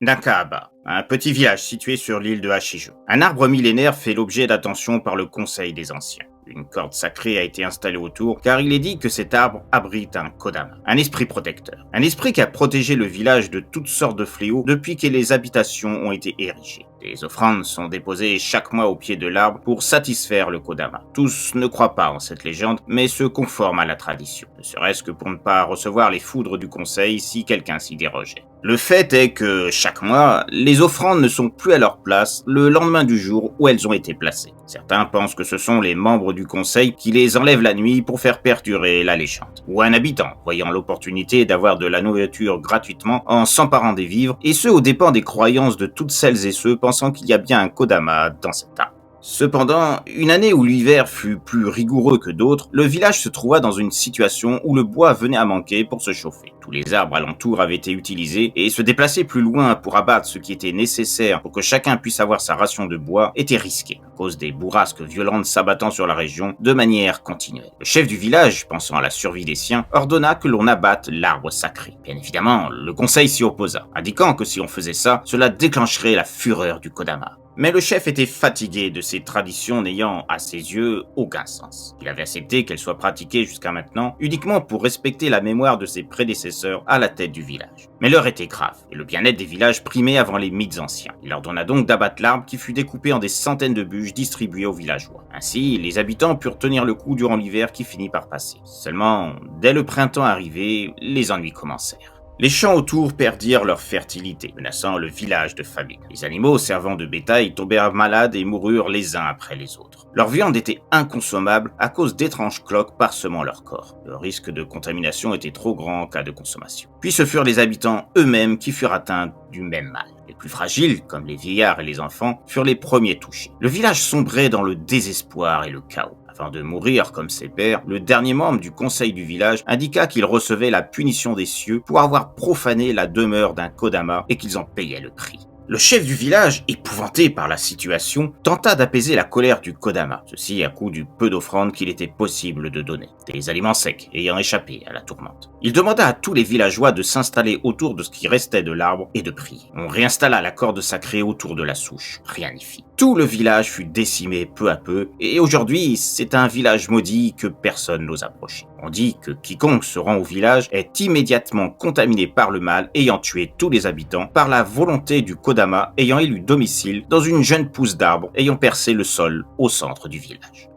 Nakaba, un petit village situé sur l'île de Hachijo. Un arbre millénaire fait l'objet d'attention par le Conseil des Anciens. Une corde sacrée a été installée autour car il est dit que cet arbre abrite un Kodama, un esprit protecteur. Un esprit qui a protégé le village de toutes sortes de fléaux depuis que les habitations ont été érigées. Des offrandes sont déposées chaque mois au pied de l'arbre pour satisfaire le Kodama. Tous ne croient pas en cette légende, mais se conforment à la tradition, ne serait-ce que pour ne pas recevoir les foudres du conseil si quelqu'un s'y dérogeait. Le fait est que, chaque mois, les offrandes ne sont plus à leur place le lendemain du jour où elles ont été placées. Certains pensent que ce sont les membres du conseil qui les enlèvent la nuit pour faire perdurer la légende. Ou un habitant, voyant l'opportunité d'avoir de la nourriture gratuitement en s'emparant des vivres, et ce aux dépens des croyances de toutes celles et ceux pensant qu'il y a bien un Kodama dans cet arbre. Cependant, une année où l'hiver fut plus rigoureux que d'autres, le village se trouva dans une situation où le bois venait à manquer pour se chauffer. Tous les arbres alentours avaient été utilisés et se déplacer plus loin pour abattre ce qui était nécessaire pour que chacun puisse avoir sa ration de bois était risqué à cause des bourrasques violentes s'abattant sur la région de manière continuelle. Le chef du village, pensant à la survie des siens, ordonna que l'on abatte l'arbre sacré. Bien évidemment, le conseil s'y opposa, indiquant que si on faisait ça, cela déclencherait la fureur du Kodama. Mais le chef était fatigué de ces traditions n'ayant, à ses yeux, aucun sens. Il avait accepté qu'elles soient pratiquées jusqu'à maintenant, uniquement pour respecter la mémoire de ses prédécesseurs à la tête du village. Mais l'heure était grave, et le bien-être des villages primait avant les mythes anciens. Il ordonna donc d'abattre l'arbre qui fut découpé en des centaines de bûches distribuées aux villageois. Ainsi, les habitants purent tenir le coup durant l'hiver qui finit par passer. Seulement, dès le printemps arrivé, les ennuis commencèrent. Les champs autour perdirent leur fertilité, menaçant le village de famine. Les animaux servant de bétail tombèrent malades et moururent les uns après les autres. Leur viande était inconsommable à cause d'étranges cloques parsemant leur corps. Le risque de contamination était trop grand en cas de consommation. Puis ce furent les habitants eux-mêmes qui furent atteints du même mal. Les plus fragiles, comme les vieillards et les enfants, furent les premiers touchés. Le village sombrait dans le désespoir et le chaos. Avant de mourir comme ses pères, le dernier membre du conseil du village indiqua qu'il recevait la punition des cieux pour avoir profané la demeure d'un Kodama et qu'ils en payaient le prix. Le chef du village, épouvanté par la situation, tenta d'apaiser la colère du Kodama, ceci à coup du peu d'offrandes qu'il était possible de donner, des aliments secs ayant échappé à la tourmente. Il demanda à tous les villageois de s'installer autour de ce qui restait de l'arbre et de prier. On réinstalla la corde sacrée autour de la souche, rien n'y fit. Tout le village fut décimé peu à peu, et aujourd'hui, c'est un village maudit que personne n'ose approcher. On dit que quiconque se rend au village est immédiatement contaminé par le mal ayant tué tous les habitants par la volonté du Kodama ayant élu domicile dans une jeune pousse d'arbre ayant percé le sol au centre du village.